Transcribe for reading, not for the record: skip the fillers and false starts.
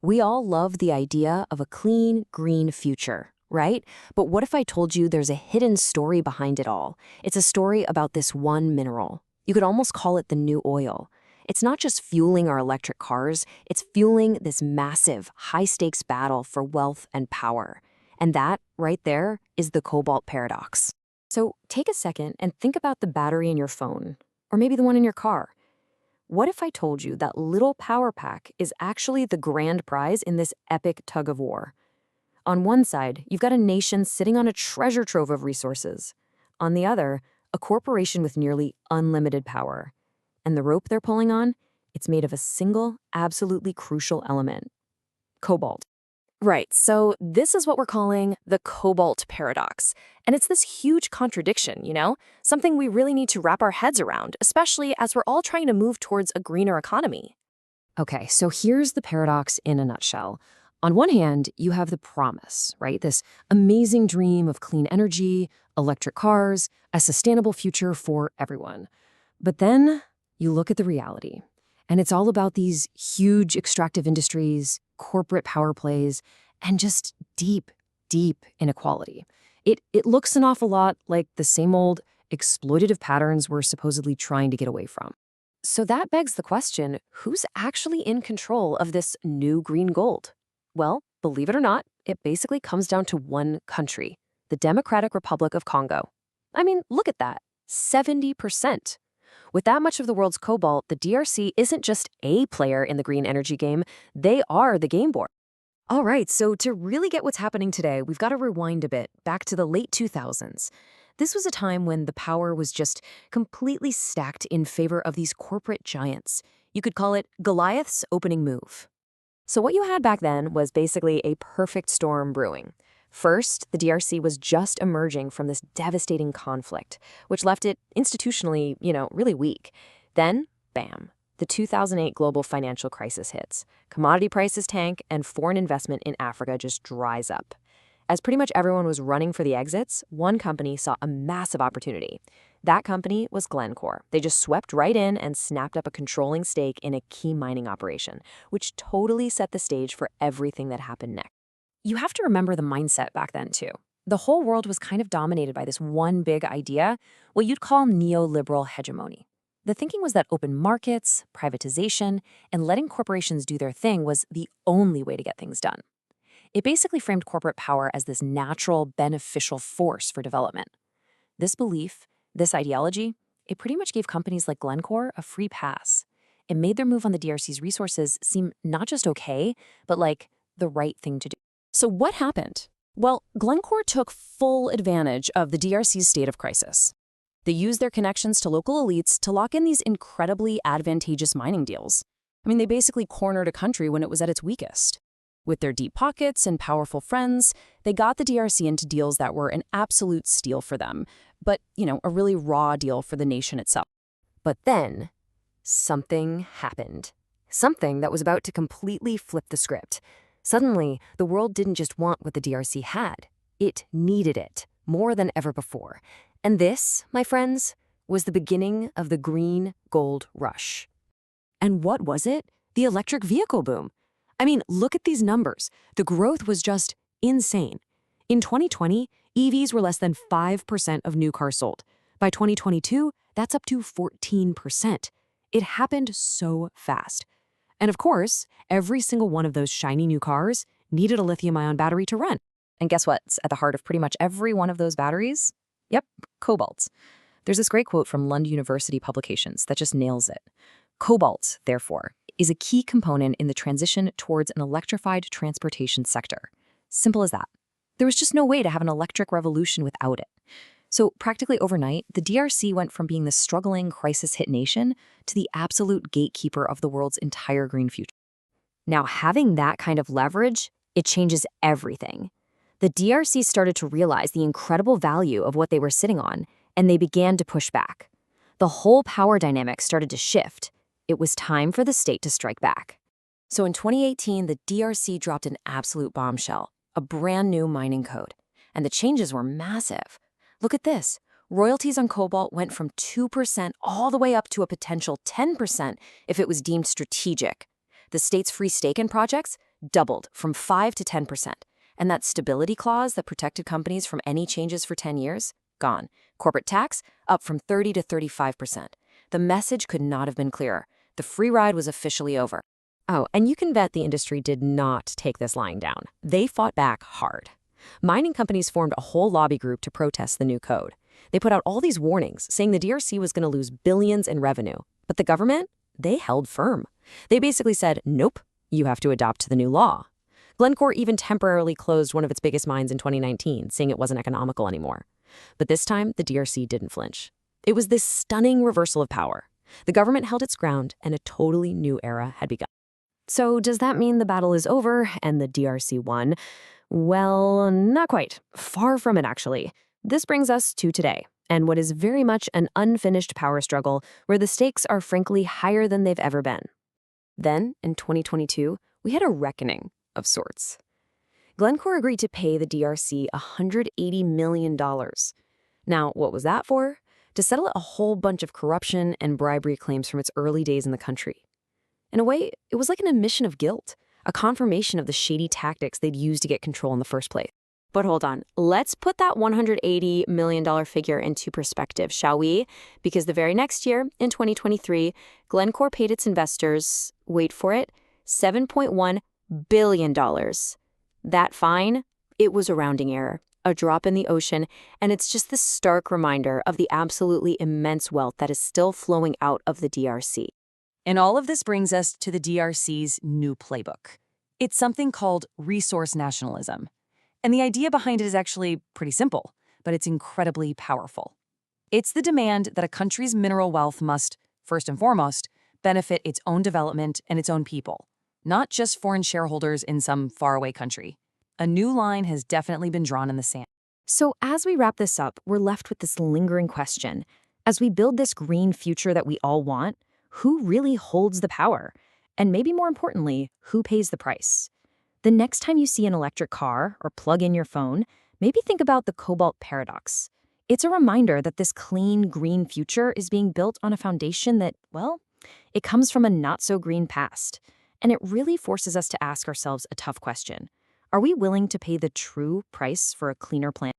We all love the idea of a clean, green future, right? But what if I told you there's a hidden story behind it all? It's a story about this one mineral. You could almost call it the new oil. It's not just fueling our electric cars, it's fueling this massive, high-stakes battle for wealth and power. And that, right there, is the Cobalt Paradox. So take a second and think about the battery in your phone, or maybe the one in your car. What if I told you that little power pack is actually the grand prize in this epic tug of war? On one side, you've got a nation sitting on a treasure trove of resources. On the other, a corporation with nearly unlimited power. And the rope they're pulling on, it's made of a single, absolutely crucial element: cobalt. Right, so this is what we're calling the Cobalt Paradox. And it's this huge contradiction, something we really need to wrap our heads around, especially as we're all trying to move towards a greener economy. Okay, so here's the paradox in a nutshell. On one hand, you have the promise, right? This amazing dream of clean energy, electric cars, a sustainable future for everyone. But then you look at the reality, and it's all about these huge extractive industries, corporate power plays, and just deep, deep inequality. It looks an awful lot like the same old exploitative patterns we're supposedly trying to get away from. So that begs the question, who's actually in control of this new green gold? Well, believe it or not, it basically comes down to one country, the Democratic Republic of Congo. I mean, look at that, 70%. With that much of the world's cobalt, the DRC isn't just a player in the green energy game, they are the game board. All right, so to really get what's happening today, we've got to rewind a bit, back to the late 2000s. This was a time when the power was just completely stacked in favor of these corporate giants. You could call it Goliath's opening move. So what you had back then was basically a perfect storm brewing. First, the DRC was just emerging from this devastating conflict, which left it institutionally, really weak. Then, bam, the 2008 global financial crisis hits. Commodity prices tank, and foreign investment in Africa just dries up. As pretty much everyone was running for the exits, one company saw a massive opportunity. That company was Glencore. They just swept right in and snapped up a controlling stake in a key mining operation, which totally set the stage for everything that happened next. You have to remember the mindset back then, too. The whole world was kind of dominated by this one big idea, what you'd call neoliberal hegemony. The thinking was that open markets, privatization, and letting corporations do their thing was the only way to get things done. It basically framed corporate power as this natural, beneficial force for development. This belief, this ideology, it pretty much gave companies like Glencore a free pass. It made their move on the DRC's resources seem not just okay, but like the right thing to do. So what happened? Well, Glencore took full advantage of the DRC's state of crisis. They used their connections to local elites to lock in these incredibly advantageous mining deals. I mean, they basically cornered a country when it was at its weakest. With their deep pockets and powerful friends, they got the DRC into deals that were an absolute steal for them, but, a really raw deal for the nation itself. But then, something happened. Something that was about to completely flip the script. Suddenly, the world didn't just want what the DRC had. It needed it, more than ever before. And this, my friends, was the beginning of the green gold rush. And what was it? The electric vehicle boom. I mean, look at these numbers. The growth was just insane. In 2020, EVs were less than 5% of new cars sold. By 2022, that's up to 14%. It happened so fast. And of course, every single one of those shiny new cars needed a lithium-ion battery to run. And guess what's at the heart of pretty much every one of those batteries? Yep, cobalt. There's this great quote from Lund University Publications that just nails it. Cobalt, therefore, is a key component in the transition towards an electrified transportation sector. Simple as that. There was just no way to have an electric revolution without it. So practically overnight, the DRC went from being the struggling, crisis-hit nation to the absolute gatekeeper of the world's entire green future. Now, having that kind of leverage, it changes everything. The DRC started to realize the incredible value of what they were sitting on, and they began to push back. The whole power dynamic started to shift. It was time for the state to strike back. So in 2018, the DRC dropped an absolute bombshell, a brand new mining code. And the changes were massive. Look at this. Royalties on cobalt went from 2% all the way up to a potential 10% if it was deemed strategic. The state's free stake in projects, doubled from 5 to 10%. And that stability clause that protected companies from any changes for 10 years? Gone. Corporate tax up from 30 to 35%. The message could not have been clearer. The free ride was officially over. Oh, and you can bet the industry did not take this lying down. They fought back hard. Mining companies formed a whole lobby group to protest the new code. They put out all these warnings, saying the DRC was going to lose billions in revenue. But the government, they held firm. They basically said, nope, you have to adopt to the new law. Glencore even temporarily closed one of its biggest mines in 2019, saying it wasn't economical anymore. But this time, the DRC didn't flinch. It was this stunning reversal of power. The government held its ground, and a totally new era had begun. So does that mean the battle is over and the DRC won? Well, not quite. Far from it, actually. This brings us to today, and what is very much an unfinished power struggle where the stakes are frankly higher than they've ever been. Then, in 2022, we had a reckoning of sorts. Glencore agreed to pay the DRC $180 million. Now, what was that for? To settle a whole bunch of corruption and bribery claims from its early days in the country. In a way, it was like an admission of guilt, a confirmation of the shady tactics they'd used to get control in the first place. But hold on, let's put that $180 million figure into perspective, shall we? Because the very next year, in 2023, Glencore paid its investors, wait for it, $7.1 billion. That fine, it was a rounding error, a drop in the ocean, and it's just this stark reminder of the absolutely immense wealth that is still flowing out of the DRC. And all of this brings us to the DRC's new playbook. It's something called resource nationalism. And the idea behind it is actually pretty simple, but it's incredibly powerful. It's the demand that a country's mineral wealth must, first and foremost, benefit its own development and its own people, not just foreign shareholders in some faraway country. A new line has definitely been drawn in the sand. So as we wrap this up, we're left with this lingering question. As we build this green future that we all want, who really holds the power? And maybe more importantly, who pays the price? The next time you see an electric car or plug in your phone, maybe think about the Cobalt Paradox. It's a reminder that this clean, green future is being built on a foundation that, well, it comes from a not-so-green past. And it really forces us to ask ourselves a tough question. Are we willing to pay the true price for a cleaner planet?